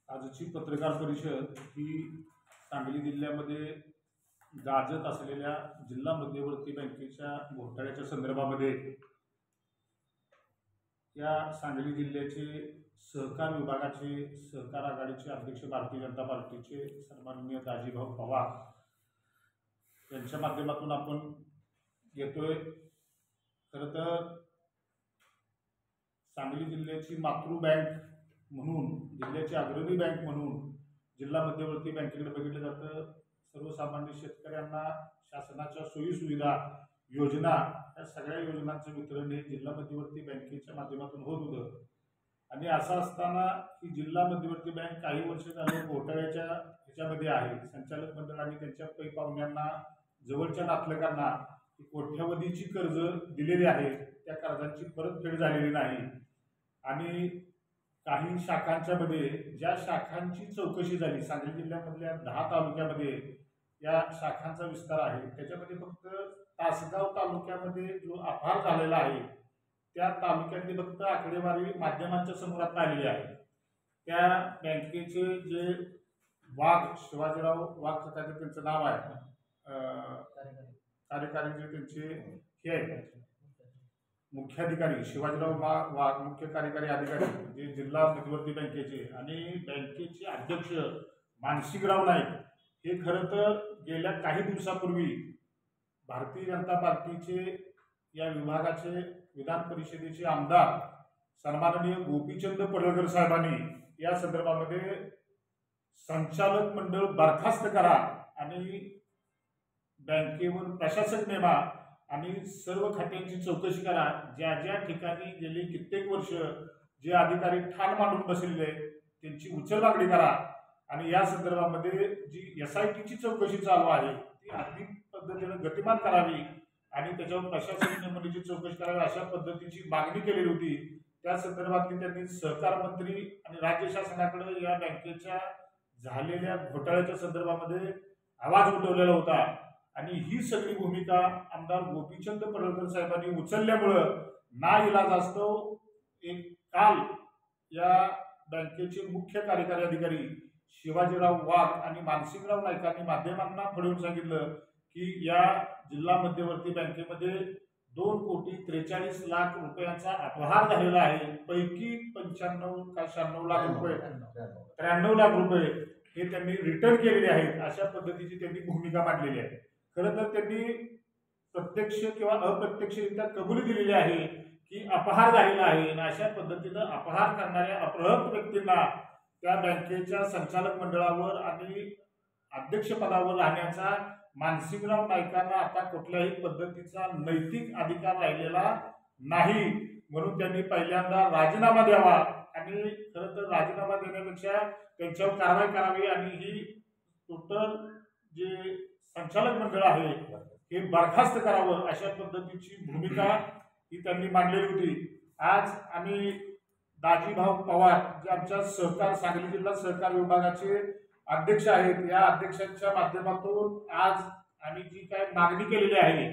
आजची पत्रकार परिषद ही सांगली जिल्ह्यामध्ये गाजत असलेल्या जिल्हा मध्यवर्ती बँकेच्या घोटाळ्याच्या संदर्भामध्ये या सांगली जिल्ह्याचे सहकार विभागाचे सहकार आघाडीचे अध्यक्ष भारतीय जनता पार्टीचे सन्माननीय दाजीभाऊ पवार यांच्या माध्यमातून आपण घेतोय। खरं तर सांगली जिल्ह्याची मातृ बँक म्हणून, जिल्ह्याची अग्रणी बँक म्हणून जिल्हा मध्यवर्ती बँकेकडे बघितलं जातं। सर्वसामान्य शेतकऱ्यांना शासनाच्या सोयी सुविधा योजना या सगळ्या योजनांचं वितरण हे जिल्हा मध्यवर्ती बँकेच्या माध्यमातून होत होतं। आणि असं असताना ही जिल्हा मध्यवर्ती बँक काही वर्ष झाले घोटाळ्याच्या ह्याच्यामध्ये आहे। संचालक मंडळ आणि त्यांच्या पै पाहुण्यांना, जवळच्या नातलगांना कोट्यवधीची कर्ज दिलेली आहे, त्या कर्जांची परतफेड झालेली नाही। आणि काही शाखांच्या मध्ये ज्या शाखांची चौकशी झाली, सांगली जिल्ह्यामधल्या 10 तालुक्यामध्ये या शाखांचा विस्तार आहे, त्याच्यामध्ये फक्त तासगाव तालुक्यामध्ये जो अपहार झालेला आहे त्या तालुक्यातली फक्त आकडेवारी माध्यमांच्या समोर आलेली आहे। त्या बँकेचे जे वाघ, शिवाजीराव वाघ त्यांचं नाव आहे, कार्यकारी जे त्यांचे हे आहेत मुख्याधिकारी शिवाजीराव वाघ मुख्य कार्यकारी अधिकारी जे जिल्हा मध्यवर्ती बँकेचे, आणि बँकेचे अध्यक्ष मानसिंगराव नाईक हे खरं तर गेल्या काही दिवसापूर्वी भारतीय जनता पार्टीचे या विभागाचे विधान परिषदेचे आमदार सन्माननीय गोपीचंद पडळकर साहेबांनी या संदर्भामध्ये संचालक मंडळ बरखास्त करा आणि बँकेवर प्रशासक नेमा आणि सर्व खात्यांची चौकशी करा। ज्या ज्या ठिकाणी गेली कित्येक वर्ष जे अधिकारी ठाण मांडून बसलेले त्यांची उचलबागडी करा आणि या संदर्भामध्ये जी SITची चौकशी चालू आहे ती अधिक पद्धतीने गतिमान करावी आणि त्याच्यावर प्रशासकीय नेमणुकीची चौकशी करावी अशा पद्धतीची मागणी केलेली होती। त्या संदर्भातली त्यांनी सहकार मंत्री आणि राज्य शासनाकडे या बँकेच्या झालेल्या घोटाळ्याच्या संदर्भामध्ये आवाज उठवलेला होता। आणि ही सगळी भूमिका आमदार गोपीचंद पडळकर साहेबांनी उचलल्यामुळं नाइलाजास्तव एक काल या बँकेचे मुख्य कार्यकारी अधिकारी शिवाजीराव वाघ आणि मानसिंगराव नाईकांनी माध्यमांना पुढे सांगितलं की या जिल्हा मध्यवर्ती बँकेमध्ये 2,43,00,000 रुपयांचा अपहार झालेला आहे। पैकी 95 का 96 लाख रुपये, 93 लाख रुपये हे त्यांनी रिटर्न केलेले आहेत, अशा पद्धतीची त्यांनी भूमिका मांडलेली आहे। खरं तर त्यांनी प्रत्यक्ष किंवा अप्रत्यक्षरित्या कबुली दिलेली आहे की अपहार झालेला आहे आणि अशा पद्धतीनं अपहार करणाऱ्या अपहृत व्यक्तींना त्या बँकेच्या संचालक मंडळावर आणि अध्यक्षपदावर राहण्याचा मानसिंगराव नाईकांना आता कुठल्याही पद्धतीचा नैतिक अधिकार राहिलेला नाही, म्हणून त्यांनी पहिल्यांदा राजीनामा द्यावा आणि खरं तर राजीनामा देण्यापेक्षा त्यांच्यावर कारवाई करावी आणि ही टोटल जे संचालक मंडळ आहे हे बरखास्त करावं अशा पद्धतीची भूमिका ही त्यांनी मांडलेली होती। आज आम्ही दाजीभाऊ पवार जे आमच्या सहकार सांगली जिल्हा सहकार विभागाचे अध्यक्ष आहेत, या अध्यक्षांच्या माध्यमातून आज आम्ही जी काय मागणी केलेली आहे,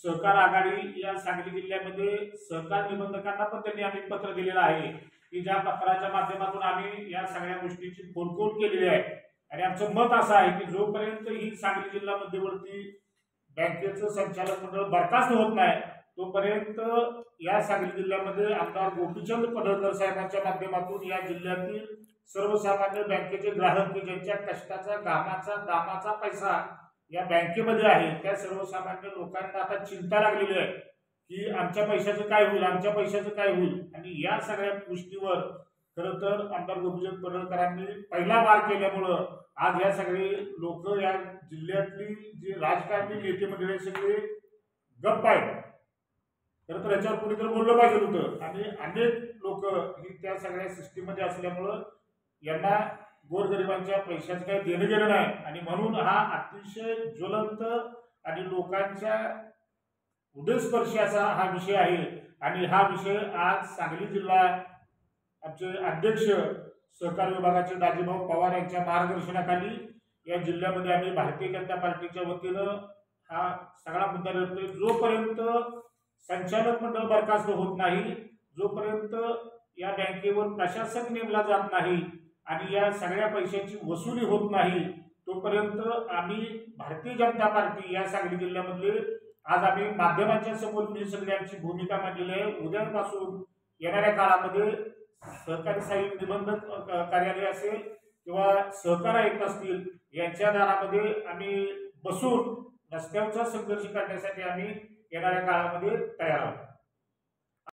सहकार आघाडी या सांगली जिल्ह्यामध्ये सहकार निबंधकांना पण त्यांनी आम्ही पत्र दिलेलं आहे की ज्या पत्राच्या माध्यमातून आम्ही या सगळ्या गोष्टीची फोडकोड केलेली आहे। आणि आमचं मत असं आहे की जोपर्यंत ही सांगली जिल्हा मध्यवर्ती बँकेचं संचालक मंडळ बरखास्त होत नाही तोपर्यंत या सांगली जिल्ह्यामध्ये आमदार गोपीचंद पडळकर साहेबांच्या माध्यमातून या जिल्ह्यातील सर्वसामान्य बँकेचे ग्राहक की ज्यांच्या कष्टाचा, घामाचा, दामाचा पैसा या बँकेमध्ये आहे, त्या सर्वसामान्य लोकांना आता चिंता लागलेली आहे की आमच्या पैशाचं काय होईल, आमच्या पैशाचं काय होईल। आणि या सगळ्या गोष्टीवर खरं तर आमदार गोपीचंद पडळकरांनी पहिला वार केल्यामुळं आज या सगळे लोक, या जिल्ह्यातली जी राजकारणी नेते मंडळी सगळे गप्प आहेत। खरं तर याच्यावर कुणीतरी बोललं पाहिजे होतं आणि अनेक लोक ही त्या सगळ्या सिस्टीममध्ये असल्यामुळं यांना गोरगरिबांच्या पैशाचं काही देणं घेणं नाही आणि म्हणून हा अतिशय ज्वलंत आणि लोकांच्या हृदयस्पर्शी असा हा विषय आहे। आणि हा विषय आज सांगली जिल्हा आमचे अध्यक्ष सहकार विभागाचे दाजीभाऊ पवार यांच्या मार्गदर्शनाखाली या जिल्ह्यामध्ये आम्ही भारतीय जनता पार्टीच्या वतीनं हा सगळा मुद्दा लढतोय। जोपर्यंत संचालक मंडळ बरखास्त होत नाही, जोपर्यंत या बँकेवर प्रशासक नेमला जात नाही आणि या सगळ्या पैशाची वसुली होत नाही तोपर्यंत आम्ही भारतीय जनता पार्टी या सांगली जिल्ह्यामधले आज आम्ही माध्यमांच्या समोर ही सगळी आमची भूमिका मांडलेली आहे। उद्यापासून येणाऱ्या काळामध्ये सहकारी सहाय्यक निबंधक कार्यालय असेल किंवा सहकार आयुक्त असतील यांच्या दारामध्ये आम्ही बसून रस्त्यावरचा संघर्ष करण्यासाठी आम्ही येणाऱ्या काळामध्ये तयार आहोत।